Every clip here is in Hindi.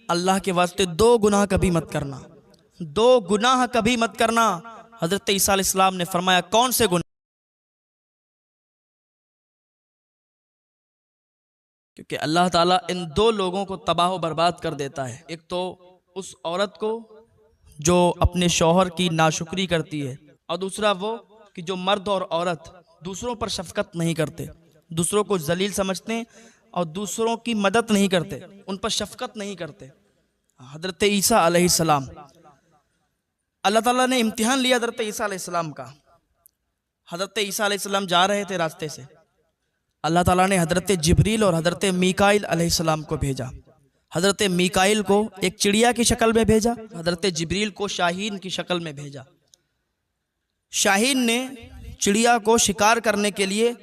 अल्लाह के वास्ते 2 गुनाह कभी मत करना, 2 गुनाह कभी मत करना। हजरत ईसा अलैहिस्सलाम ने फरमाया कौन से गुनाह? क्योंकि अल्लाह ताला इन 2 लोगों को तबाह व बर्बाद कर देता है। एक तो उस औरत को जो अपने शौहर की नाशुक्री करती है, और दूसरा वो कि जो मर्द और औरत दूसरों पर शफकत नहीं करते, दूसरों को जलील समझते हैं और दूसरों की मदद नहीं करते, उन पर शफकत नहीं करते। हजरत ईसा अलैहिस्सलाम, अल्लाह ताला ने इम्तिहान लिया हजरत ईसा अलैहिस्सलाम का। हजरत ईसा अलैहिस्सलाम जा रहे थे रास्ते से, अल्लाह ताला ने हजरत जिब्रील और हजरत मीकाईल अलैहिस्सलाम को भेजा। हजरत मीकाईल को एक चिड़िया की शक्ल में भेजा, हजरत जिब्रील को शाहीन की शक्ल में भेजा। शाहीन ने चिड़िया को शिकार करने के लिए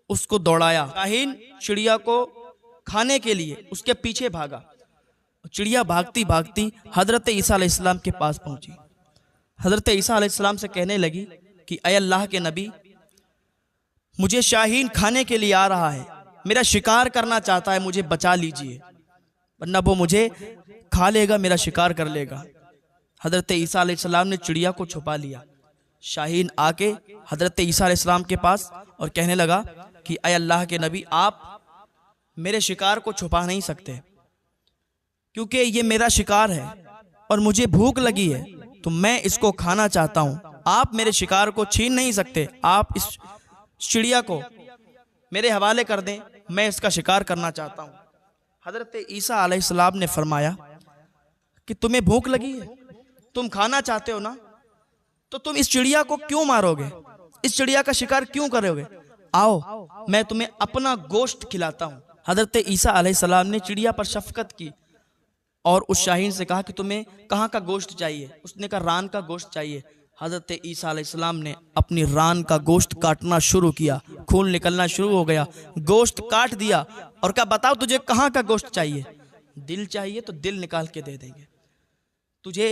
उसको दौड़ाया, शाहीन चिड़िया को खाने के लिए उसके पीछे भागा। चिड़िया भागती भागती हजरत ईसा अलैहिस्सलाम के पास पहुंची। हजरत ईसा अलैहिस्सलाम से कहने लगी कि अय अल्लाह के नबी, मुझे शाहीन खाने के लिए आ रहा है, मेरा शिकार करना चाहता है, मुझे बचा लीजिए वरना वो मुझे खा लेगा, मेरा शिकार कर लेगा। हजरत ईसा अलैहिस्सलाम ने चिड़िया को छुपा लिया। शाहीन आके हजरत ईसा अलैहिस्सलाम के पास और कहने लगा कि अय अल्लाह के नबी, आप मेरे शिकार को छुपा नहीं सकते, क्योंकि ये मेरा शिकार है और मुझे भूख लगी है, तो मैं इसको खाना चाहता हूँ। आप मेरे शिकार को छीन नहीं सकते, आप इस चिड़िया को मेरे हवाले कर दें, मैं इसका शिकार करना चाहता हूँ। हजरत ईसा अलैहिस्सलाम ने फरमाया कि तुम्हें भूख लगी है, तुम खाना चाहते हो ना, तो तुम इस चिड़िया को क्यों मारोगे, इस चिड़िया का शिकार क्यों करोगे? आओ मैं तुम्हें अपना गोश्त खिलाता हूँ। हजरत ईसा अलैहिस्सलाम ने चिड़िया पर शफकत की और उस शाहीन से कहा कि तुम्हें कहाँ का गोश्त चाहिए? उसने कहा रान का गोश्त चाहिए। हजरत ईसा अलैहिस्सलाम ने अपनी रान का गोश्त काटना शुरू किया, खून निकलना शुरू हो गया, गोश्त काट दिया और कहा बताओ तुझे कहाँ का गोश्त चाहिए? दिल चाहिए तो दिल निकाल के दे देंगे, तुझे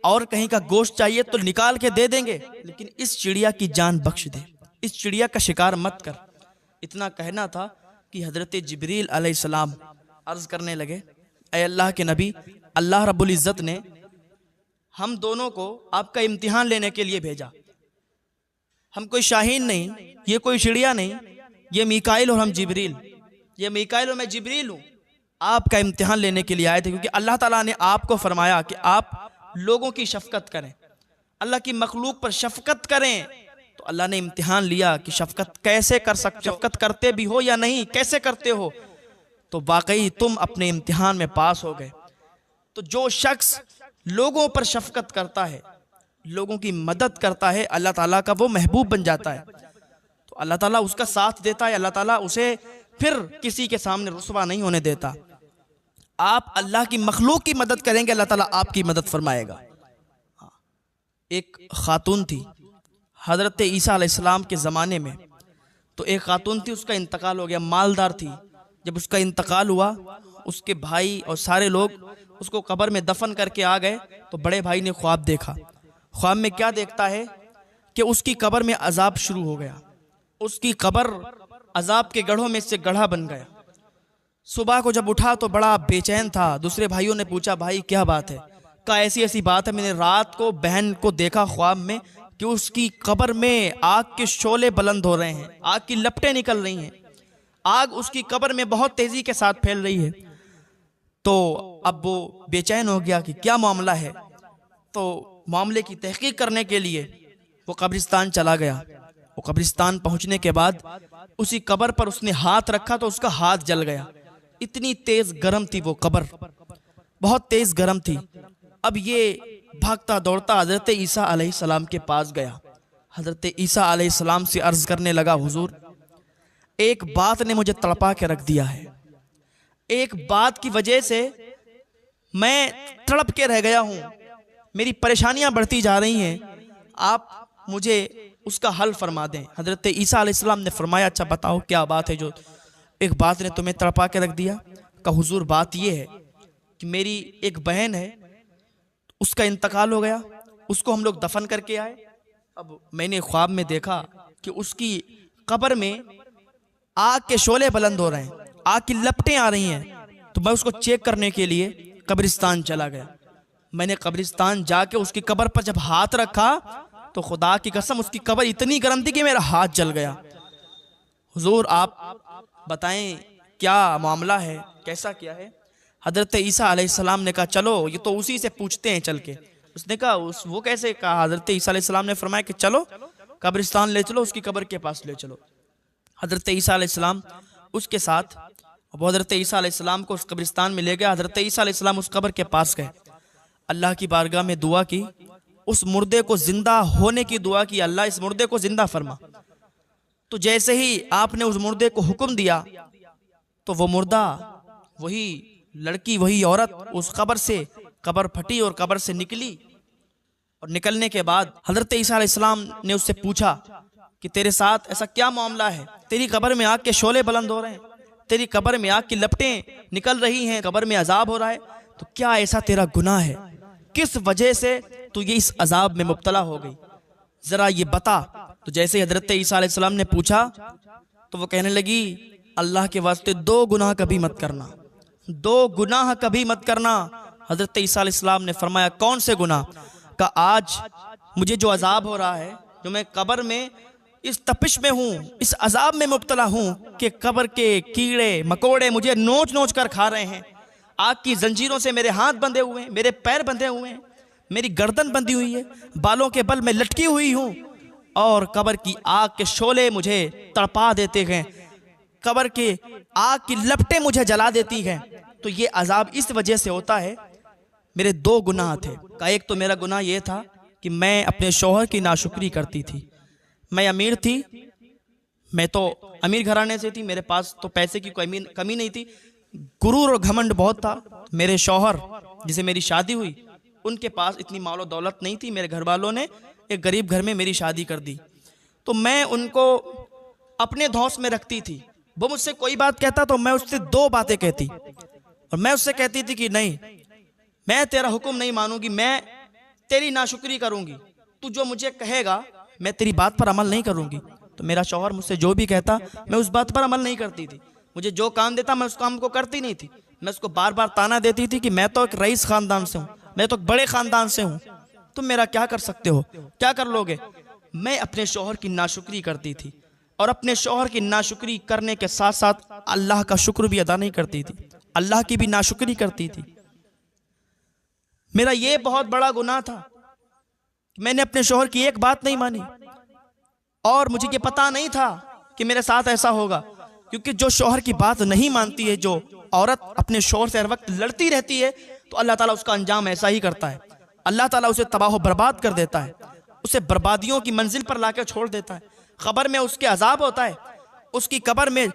और कहीं का गोश्त चाहिए तो निकाल के दे देंगे, लेकिन इस चिड़िया की जान बख्श दे, इस चिड़िया का शिकार मत कर। इतना कहना था कि हजरत जिब्रील अलैहिस्सलाम अर्ज करने लगे, ऐ अल्लाह के नबी, अल्लाह रब्बुल इज़्ज़त ने हम दोनों को आपका इम्तिहान लेने के लिए भेजा। हम कोई शाहीन नहीं, ये कोई चिड़िया नहीं, ये मीकाईल और हम जिब्रील, ये मीकाईल और मैं जिब्रील हूँ, आपका इम्तिहान लेने के लिए आए थे। क्योंकि अल्लाह ताला ने आपको फरमाया कि आप लोगों की शफकत करें, अल्लाह की मखलूक पर शफकत करें, तो अल्लाह ने इम्तिहान लिया कि शफकत कैसे कर सकते हो, शफकत करते भी हो या नहीं, कैसे करते हो? तो वाकई तुम अपने इम्तिहान में पास हो गए। तो जो शख्स लोगों पर शफकत करता है, लोगों की मदद करता है, अल्लाह ताला का वो महबूब बन जाता है, तो अल्लाह ताला उसका साथ देता है, अल्लाह ताला उसे फिर किसी के सामने रुसवा नहीं होने देता। आप अल्लाह की मखलूक की मदद करेंगे, अल्लाह ताला आपकी मदद फरमाएगा। एक खातून थी हजरत ईसा अलैहिस्सलाम के ज़माने में, तो एक खातून थी, उसका इंतकाल हो गया, मालदार थी। जब उसका इंतकाल हुआ, उसके भाई और सारे लोग उसको कब्र में दफन करके आ गए, तो बड़े भाई ने ख्वाब देखा। ख्वाब में क्या देखता है कि उसकी कब्र में अजाब शुरू हो गया, उसकी कब्र अजाब के गढ़ों में से गढ़ा बन गया। सुबह को जब उठा तो बड़ा बेचैन था। दूसरे भाइयों ने पूछा, भाई क्या बात है? कहा ऐसी ऐसी बात है, मैंने रात को बहन को देखा ख्वाब में कि उसकी कब्र में आग के शोले बुलंद हो रहे हैं, आग की लपटें निकल रही हैं, आग उसकी कब्र में बहुत तेजी के साथ फैल रही है। तो अब वो बेचैन हो गया कि क्या मामला है। तो मामले की तहकीक करने के लिए वो कब्रिस्तान चला गया। वो कब्रिस्तान पहुंचने के बाद उसी कब्र पर उसने हाथ रखा तो उसका हाथ जल गया। इतनी तेज गर्म थी वो कब्र, बहुत तेज गर्म थी। अब ये भागता दौड़ता हजरत ईसा अलैहिस्सलाम के पास गया। हजरत ईसा अलैहिस्सलाम से अर्ज करने लगा, हुजूर एक बात ने मुझे तड़पा के रख दिया है, एक बात की वजह से मैं तड़प के रह गया हूँ, मेरी परेशानियां बढ़ती जा रही हैं, आप मुझे उसका हल फरमा दें। हजरत ईसा अलैहिस्सलाम ने फरमाया, अच्छा बताओ क्या बात है जो एक बात ने तुम्हें तड़पा के रख दिया? कहा हुजूर बात यह है कि मेरी एक बहन है, उसका इंतकाल हो गया, उसको हम लोग दफन करके आए। अब मैंने ख्वाब में देखा कि उसकी कब्र में आग के शोले बुलंद हो रहे हैं, आग की लपटें आ रही हैं, तो मैं उसको चेक करने के लिए कब्रिस्तान चला गया। मैंने कब्रिस्तान जाके उसकी कब्र पर जब हाथ रखा तो खुदा की कसम उसकी कब्र इतनी गर्म थी कि मेरा हाथ जल गया। हुजूर आप बताएं क्या मामला है, कैसा क्या है? हज़रत ईसा अलैहिस्सलाम ने कहा चलो ये तो उसी से पूछते हैं चल के। उसने कहा वो कैसे? कहा हज़रत ईसा अलैहिस्सलाम ने फरमाया कि चलो कब्रिस्तान ले चलो, उसकी कब्र के पास ले चलो। हज़रत ईसा अलैहिस्सलाम उसके साथ, वो हज़रत ईसा अलैहिस्सलाम को उस कब्रिस्तान में ले गया। हज़रत ईसा अलैहिस्सलाम उस कब्र के पास गए, अल्लाह की बारगाह में दुआ की, उस मुर्दे को जिंदा होने की दुआ की, अल्लाह इस मुर्दे को जिंदा फरमा। तो जैसे ही आपने उस मुर्दे को हुक्म दिया तो वो मुर्दा, वही लड़की, वही औरत उस कब्र से, कब्र फटी और कब्र से निकली। और निकलने के बाद हज़रत ईसा अलैहिस्सलाम ने उससे पूछा कि तेरे साथ ऐसा क्या मामला है? तेरी कब्र में आग के शोले बुलंद हो रहे हैं, तेरी कब्र में आग की लपटें निकल रही हैं, कब्र में अजाब हो रहा है, तो क्या ऐसा तेरा गुनाह है? किस वजह से तू ये इस अजाब में मुब्तला हो गई, जरा ये बता। तो जैसे ही हज़रत ईसा अलैहिस्सलाम ने पूछा तो वो कहने लगी अल्लाह के वास्ते 2 गुनाह कभी मत करना, 2 गुनाह कभी मत करना। हज़रत ईसा अलैहिस्सलाम ने फरमाया कौन से गुनाह? का आज मुझे जो अजाब हो रहा है, जो मैं कब्र में इस तपिश में हूँ, इस अजाब में मुब्तला हूँ कि कब्र के कीड़े मकोड़े मुझे नोच नोच कर खा रहे हैं, आग की जंजीरों से मेरे हाथ बंधे हुए हैं, मेरे पैर बंधे हुए हैं, मेरी गर्दन बंधी हुई है, बालों के बल में लटकी हुई हूँ और कब्र की आग के शोले मुझे तड़पा देते हैं, कब्र के आग की लपटें मुझे जला देती हैं। तो ये अजाब इस वजह से होता है। मेरे 2 गुनाह थे। का एक तो मेरा गुनाह ये था कि मैं अपने शौहर की नाशुक्री करती थी। मैं अमीर थी, मैं तो अमीर घराने से थी, मेरे पास तो पैसे की कोई कमी नहीं थी, गुरूर और घमंड बहुत था। मेरे शौहर जिसे मेरी शादी हुई उनके पास इतनी मालो दौलत नहीं थी, मेरे घर वालों ने एक गरीब घर में मेरी शादी कर दी। तो मैं उनको अपने धौंस में रखती थी। वो मुझसे कोई बात कहता तो मैं उससे 2 बातें कहती और मैं उससे कहती थी कि नहीं, मैं तेरा हुक्म नहीं मानूंगी, मैं तेरी नाशुक्री करूंगी, तू जो मुझे कहेगा मैं तेरी बात पर अमल नहीं करूंगी। तो मेरा शौहर मुझसे जो भी कहता मैं उस बात पर अमल नहीं करती थी, मुझे जो काम देता मैं उस काम को करती नहीं थी। मैं उसको बार बार ताना देती थी कि मैं तो एक रईस खानदान से हूँ, मैं तो एक बड़े खानदान से हूँ, तुम मेरा क्या कर सकते हो, क्या कर लोगे? मैं अपने शौहर की नाशुक्री करती थी और अपने शौहर की नाशुक्री करने के साथ साथ अल्लाह का शुक्र भी अदा नहीं करती थी, अल्लाह की भी नाशुक्री करती थी। मेरा ये बहुत बड़ा गुनाह था, मैंने अपने शौहर की एक बात नहीं मानी और मुझे ये पता नहीं था कि मेरे साथ ऐसा होगा। क्योंकि जो शौहर की बात नहीं मानती है, जो औरत अपने शौहर से हर वक्त लड़ती रहती है, तो अल्लाह ताला उसका अंजाम ऐसा ही करता है। अल्लाह ताला उसे तबाह बर्बाद कर देता है, उसे बर्बादियों की मंजिल पर लाकर छोड़ देता है। कब्र में उसके अजाब होता है, उसकी कब्र में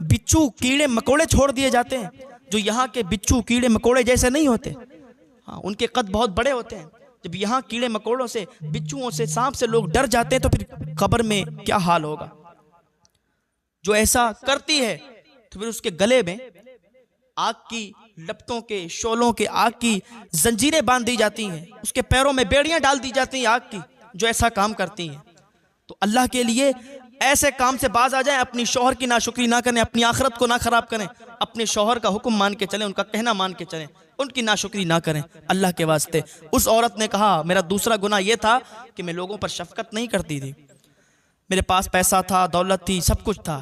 बिच्छू कीड़े मकोड़े छोड़ दिए जाते हैं, जो यहाँ के बिच्छू कीड़े मकोड़े जैसे नहीं होते। हाँ, उनके कद बहुत बड़े होते हैं। जब यहाँ कीड़े मकोड़ों से, बिच्छुओं से, सांप से लोग डर जाते हैं तो फिर कब्र में क्या हाल होगा। जो ऐसा करती है तो फिर उसके गले में आग की लपटों के शोलों के आग की जंजीरें बांध दी जाती हैं, उसके पैरों में बेड़ियां डाल दी जाती हैं आग की, जो ऐसा काम करती हैं। तो अल्लाह के लिए ऐसे काम से बाज आ जाएं, अपनी शौहर की नाशुक्री ना करें, अपनी आखिरत को ना खराब करें, अपने शौहर का हुक्म मान के चलें, उनका कहना मान के चलें, उनकी नाशुक्री ना करें अल्लाह के वास्ते। उस औरत ने कहा मेरा दूसरा गुनाह यह था कि मैं लोगों पर शफकत नहीं करती थी। मेरे पास पैसा था, दौलत थी, सब कुछ था,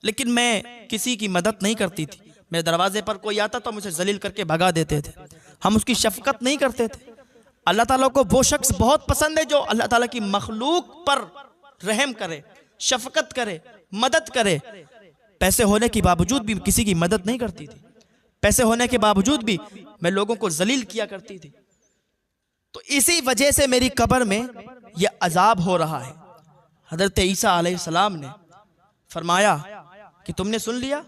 लेकिन मैं किसी की मदद नहीं करती थी। मेरे दरवाजे पर कोई आता तो मुझे जलील करके भगा देते थे, हम उसकी शफकत नहीं करते थे। अल्लाह ताला को वो शख्स बहुत पसंद है जो अल्लाह ताला की मखलूक पर रहम करे, शफकत करे, मदद करे। पैसे होने के बावजूद भी किसी की मदद नहीं करती थी, पैसे होने के बावजूद भी मैं लोगों को जलील किया करती थी। तो इसी वजह से मेरी कब्र में यह अजाब हो रहा है। हज़रत ईसा अलैहिस्सलाम ने फरमाया कि तुमने सुन लिया,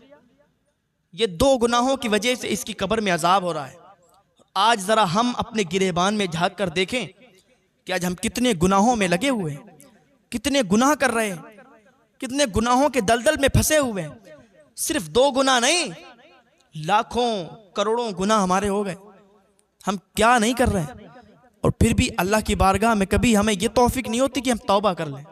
ये 2 गुनाहों की वजह से इसकी कब्र में अजाब हो रहा है। आज जरा हम अपने गिरेबान में झांक कर देखें कि आज हम कितने गुनाहों में लगे हुए हैं, कितने गुनाह कर रहे हैं, कितने गुनाहों के दलदल में फंसे हुए हैं। सिर्फ 2 गुनाह नहीं, लाखों करोड़ों गुनाह हमारे हो गए, हम क्या नहीं कर रहे हैं। और फिर भी अल्लाह की बारगाह में कभी हमें ये तौफीक नहीं होती कि हम तौबा कर लें,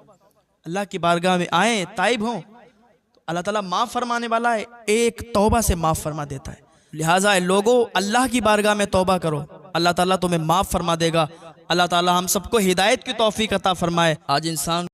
अल्लाह की बारगाह में आए, ताइब हों, तो अल्लाह ताला माफ़ फरमाने वाला है, एक तौबा से माफ़ फरमा देता है। लिहाजा लोगों, अल्लाह की बारगाह में तौबा करो, अल्लाह ताला तुम्हें माफ़ फरमा देगा। अल्लाह ताला हम सबको हिदायत की तौफीक अता फरमाए। आज इंसान